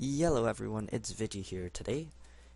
Hello everyone, it's Vigi here today,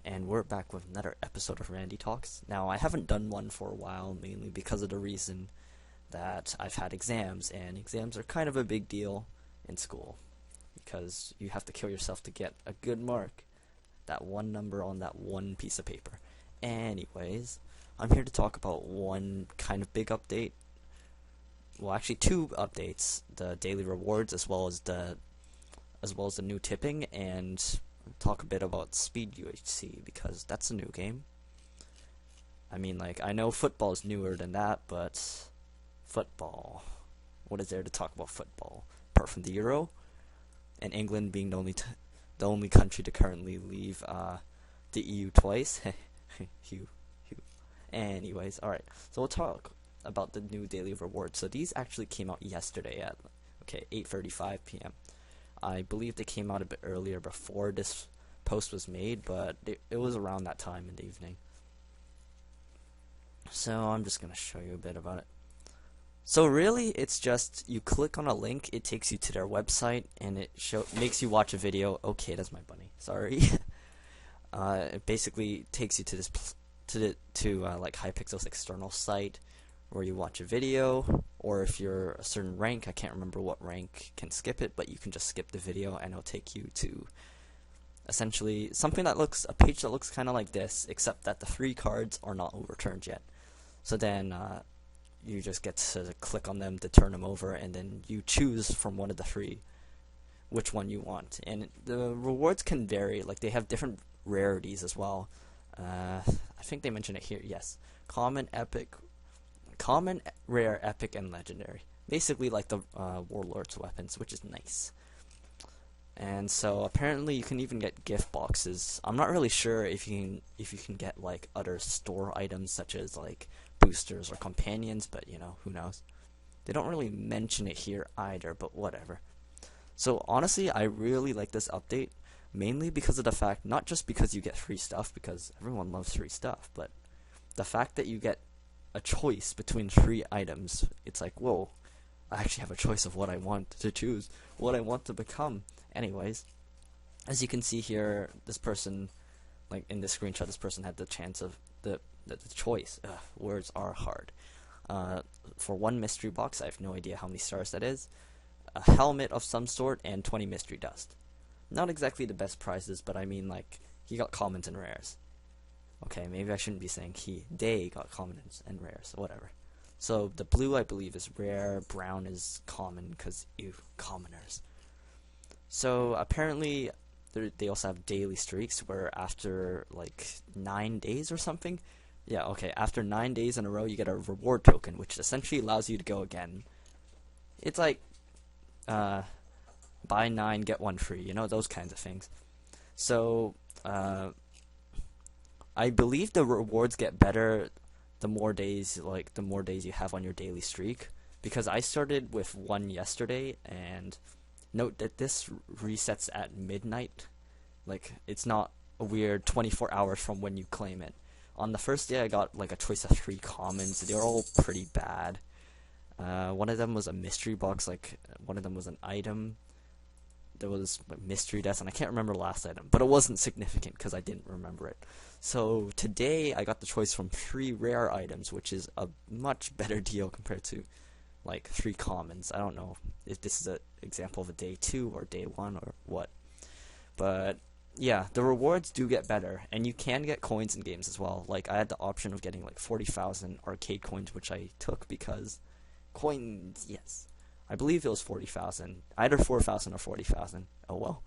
and we're back with another episode of Randy Talks. Now, I haven't done one for a while, mainly because of the reason that I've had exams, and exams are kind of a big deal in school, because you have to kill yourself to get a good mark, that one number on that one piece of paper. Anyways, I'm here to talk about one kind of big update, well actually two updates, the daily rewards as well as the new tipping, and talk a bit about Speed UHC because that's a new game. I mean, like, I know football is newer than that, but football, what is there to talk about football apart from the Euro and England being the only country to currently leave the EU twice? Anyways, alright, so we'll talk about the new daily rewards. So these actually came out yesterday at 8:35 p.m. I believe they came out a bit earlier before this post was made, but it was around that time in the evening. So I'm just going to show you a bit about it. So really, it's just you click on a link, it takes you to their website, and it makes you watch a video. Okay, that's my bunny. Sorry. It basically takes you to this like Hypixel's external site, where you watch a video, or if you're a certain rank, I can't remember what rank can skip it, but you can just skip the video and it'll take you to essentially something that looks, a page that looks kind of like this, except that the free cards are not overturned yet. So then you just get to click on them to turn them over, and then you choose from one of the three which one you want. And the rewards can vary, like they have different rarities as well. I think they mentioned it here, yes. Common, rare, epic, and legendary. Basically like the Warlord's weapons, which is nice. And so apparently you can even get gift boxes. I'm not really sure if you can get like other store items such as like boosters or companions, but you know, who knows. They don't really mention it here either, but whatever. So honestly, I really like this update, mainly because of the fact, not just because you get free stuff, because everyone loves free stuff, but the fact that you get a choice between three items. It's like, whoa, I actually have a choice of what I want to choose, what I want to become. Anyways, as you can see here, this person, like in this screenshot, this person had the chance of the choice. Words are hard. For one mystery box, I have no idea how many stars that is, a helmet of some sort, and 20 mystery dust. Not exactly the best prizes, but I mean, like, he got commons and rares. Okay, maybe I shouldn't be saying they got commons and rares, whatever. So the blue, I believe, is rare, brown is common, because, ew, commoners. So apparently, they also have daily streaks, where after, like, 9 days or something, yeah, okay, after 9 days in a row, you get a reward token, which essentially allows you to go again. It's like, buy 9, get 1 free, you know, those kinds of things. So, I believe the rewards get better the more days you have on your daily streak, because I started with 1 yesterday, and note that this resets at midnight. Like, it's not a weird 24 hours from when you claim it. On the first day I got like a choice of 3 commons. They were all pretty bad. One of them was a mystery box, like one of them was an item. There was a mystery desk, and I can't remember the last item, but it wasn't significant because I didn't remember it. So today I got the choice from 3 rare items, which is a much better deal compared to like 3 commons. I don't know if this is an example of a day 2 or day 1 or what, but yeah, the rewards do get better, and you can get coins in games as well. Like, I had the option of getting like 40,000 arcade coins, which I took because coins, yes. I believe it was 40,000. Either 4,000 or 40,000. Oh well.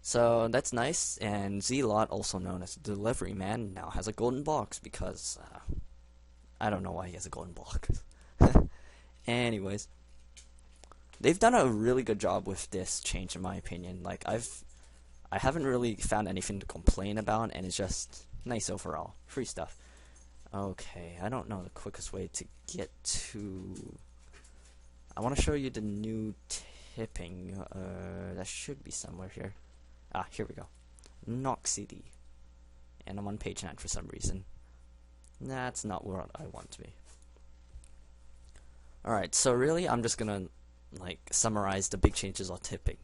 So that's nice, and Z-Lot, also known as the Delivery Man, now has a golden box because I don't know why he has a golden box. Anyways, they've done a really good job with this change, in my opinion. Like, I haven't really found anything to complain about, and it's just nice overall. Free stuff. Okay, I don't know the quickest way to get to... I want to show you the new tipping. That should be somewhere here. Ah, here we go. Knox City. And I'm on page 9 for some reason. That's not where I want to be. Alright, so really I'm just gonna like summarize the big changes on tipping.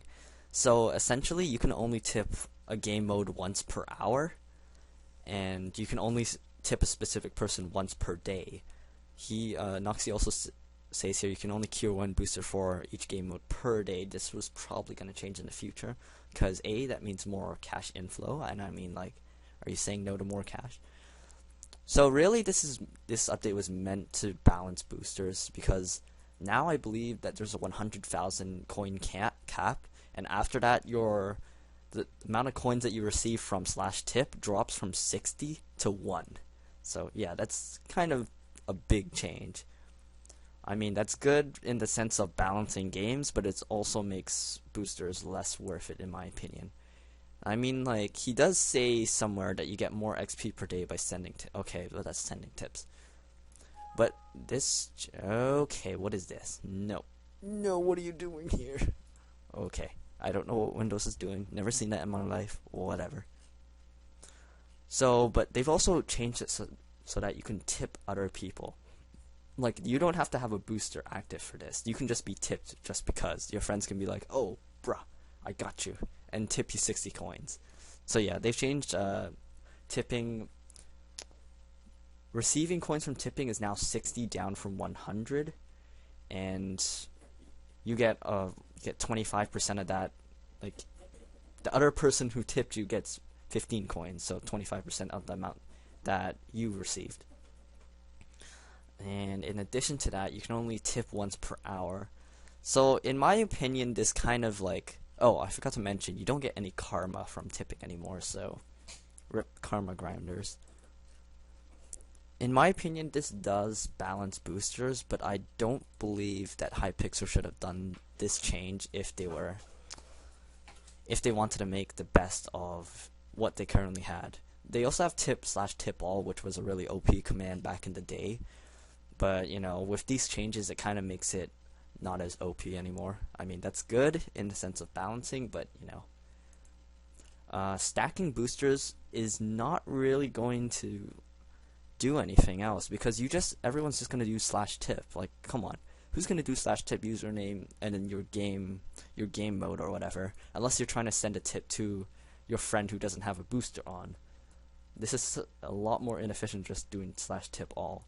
So essentially, you can only tip a game mode once per hour, and you can only tip a specific person once per day. Noxy also says here you can only cure one booster for each game mode per day. This was probably going to change in the future, because that means more cash inflow, and I mean, like, are you saying no to more cash? So really, this update was meant to balance boosters, because now I believe that there's a 100,000 coin cap, and after that, the amount of coins that you receive from /tip drops from 60 to 1. So yeah, that's kind of a big change. I mean, that's good in the sense of balancing games, but it also makes boosters less worth it, in my opinion. I mean, like, he does say somewhere that you get more XP per day by sending okay, well, that's sending tips. But this... Okay, what is this? No. No, what are you doing here? Okay, I don't know what Windows is doing. Never seen that in my life. Whatever. So, but they've also changed it so that you can tip other people. Like, you don't have to have a booster active for this. You can just be tipped just because. Your friends can be like, oh, bruh, I got you, and tip you 60 coins. So yeah, they've changed tipping. Receiving coins from tipping is now 60, down from 100, and you get 25% of that. Like, the other person who tipped you gets 15 coins, so 25% of the amount that you received. And in addition to that, you can only tip once per hour. So in my opinion, this kind of like... Oh, I forgot to mention, you don't get any karma from tipping anymore, so rip karma grinders. In my opinion, this does balance boosters, but I don't believe that Hypixel should have done this change if they wanted to make the best of what they currently had. They also have tip/tip all, which was a really OP command back in the day. But, you know, with these changes, it kind of makes it not as OP anymore. I mean, that's good in the sense of balancing, but, you know. Stacking boosters is not really going to do anything else, because everyone's just going to do /tip. Like, come on. Who's going to do /tip username and then your game mode or whatever, unless you're trying to send a tip to your friend who doesn't have a booster on. This is a lot more inefficient just doing /tip all.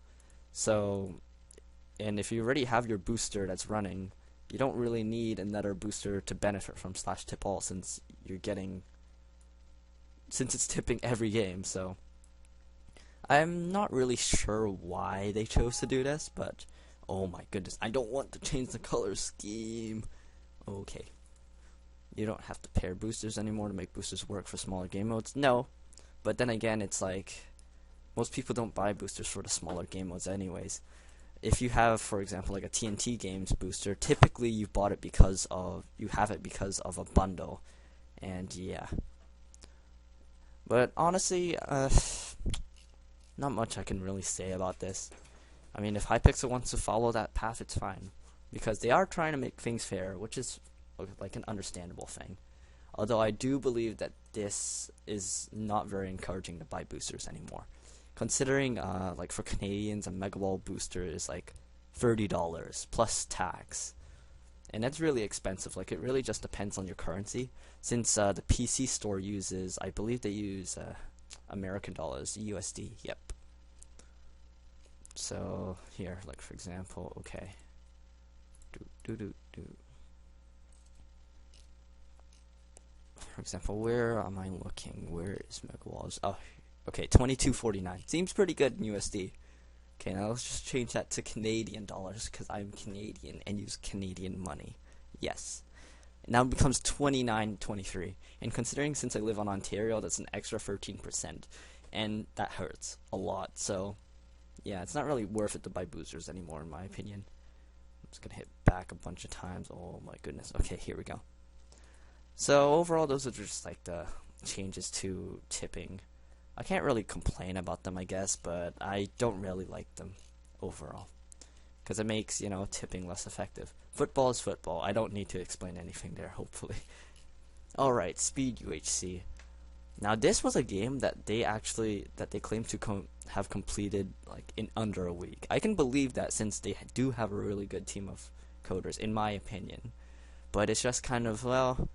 So, and if you already have your booster that's running, you don't really need another booster to benefit from /tip all, since it's tipping every game. So I'm not really sure why they chose to do this, but oh my goodness, I don't want to change the color scheme. Okay. You don't have to pair boosters anymore to make boosters work for smaller game modes. No. But then again, it's like, most people don't buy boosters for the smaller game modes anyways. If you have, for example, like a TNT Games booster, typically you have it because of a bundle. And yeah. But honestly, not much I can really say about this. I mean, if Hypixel wants to follow that path, it's fine. Because they are trying to make things fair, which is like an understandable thing. Although I do believe that this is not very encouraging to buy boosters anymore. Considering, like, for Canadians, a Mega Ball booster is like $30 plus tax. And that's really expensive. Like, it really just depends on your currency. Since the PC store I believe they use American dollars, USD, yep. So, here, like, for example, okay. For example, where am I looking? Where is Mega Balls? Oh, okay, $22.49. Seems pretty good in USD. Okay, now let's just change that to Canadian dollars, because I'm Canadian and use Canadian money. Yes. Now it becomes $29.23. And considering since I live on Ontario, that's an extra 13%. And that hurts a lot. So, yeah, it's not really worth it to buy boosters anymore, in my opinion. I'm just going to hit back a bunch of times. Oh, my goodness. Okay, here we go. So, overall, those are just, like, the changes to tipping. I can't really complain about them, I guess, but I don't really like them overall. Because it makes, you know, tipping less effective. Football is football. I don't need to explain anything there, hopefully. Alright, Speed UHC. Now, this was a game that they claimed to have completed, like, in under a week. I can believe that, since they do have a really good team of coders, in my opinion. But it's just kind of, well,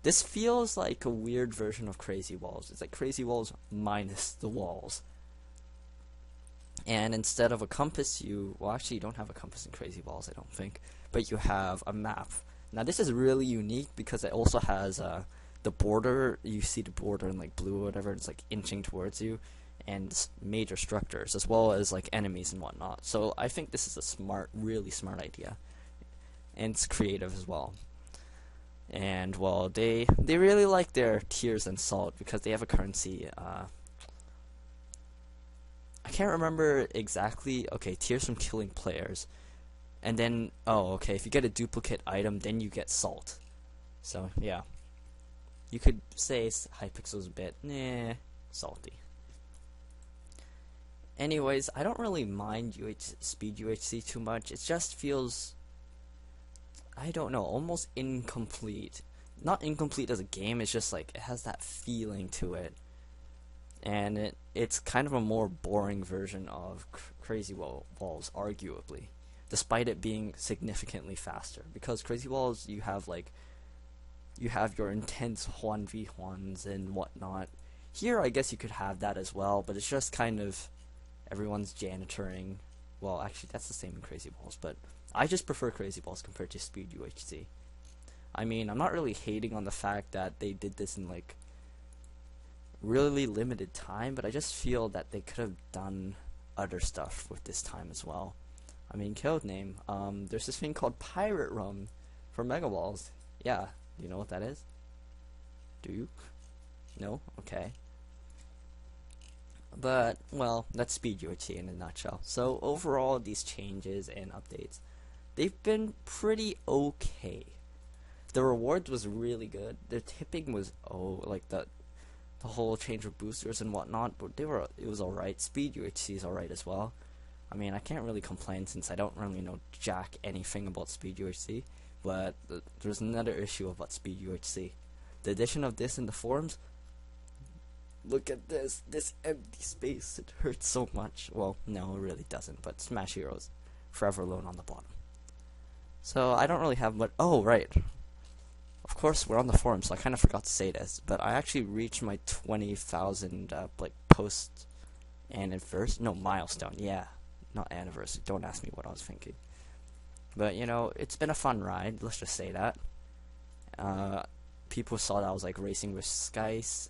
This feels like a weird version of Crazy Walls. It's like Crazy Walls minus the walls. And instead of a compass, well, actually, you don't have a compass in Crazy Walls, I don't think, but you have a map. Now, this is really unique because it also has the border. You see the border in like blue or whatever. It's like inching towards you, and major structures as well as like enemies and whatnot. So I think this is a really smart idea, and it's creative as well. And well, they really like their tears and salt because they have a currency. I can't remember exactly. Okay, tears from killing players, and then okay, if you get a duplicate item, then you get salt. So yeah, you could say Hypixel's a bit salty. Anyways, I don't really mind speed UHC too much. It just feels, I don't know, almost incomplete. Not incomplete as a game. It's just like it has that feeling to it. And it's kind of a more boring version of Crazy Walls, arguably, despite it being significantly faster. Because Crazy Walls, you have your intense 1v1s and whatnot. Here, I guess you could have that as well, but it's just kind of everyone's janitoring. Well, actually, that's the same in Crazy Walls, but I just prefer Crazy Walls compared to Speed UHC. I mean, I'm not really hating on the fact that they did this in like really limited time, but I just feel that they could have done other stuff with this time as well. I mean, Codename, there's this thing called Pirate Room for Mega Walls. Yeah, you know what that is? Do you? No? Okay. But, well, that's Speed UHC in a nutshell. So, overall, these changes and updates, they've been pretty okay. The rewards was really good. The tipping was, like the whole change of boosters and whatnot, but it was alright. Speed UHC is alright as well. I mean, I can't really complain since I don't really know jack anything about Speed UHC, but there's another issue about Speed UHC. The addition of this in the forums, look at this empty space, it hurts so much. Well, no, it really doesn't, but Smash Heroes, forever alone on the bottom. So, I don't really have much, right. Of course, we're on the forum, so I kind of forgot to say this, but I actually reached my 20,000 post milestone. Yeah, not anniversary. Don't ask me what I was thinking. But you know, it's been a fun ride. Let's just say that. People saw that I was like racing with Skice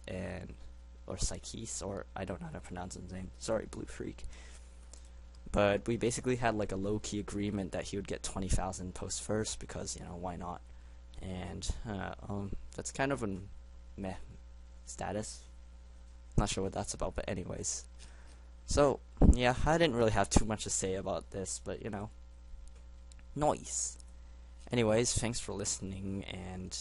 or Psychis, or I don't know how to pronounce his name. Sorry, Blue Freak. But we basically had like a low-key agreement that he would get 20,000 posts first because why not? And that's kind of a meh status. Not sure what that's about, but anyways. So yeah, I didn't really have too much to say about this, but nice. Anyways, thanks for listening and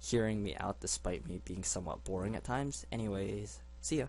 hearing me out despite me being somewhat boring at times. Anyways, see ya.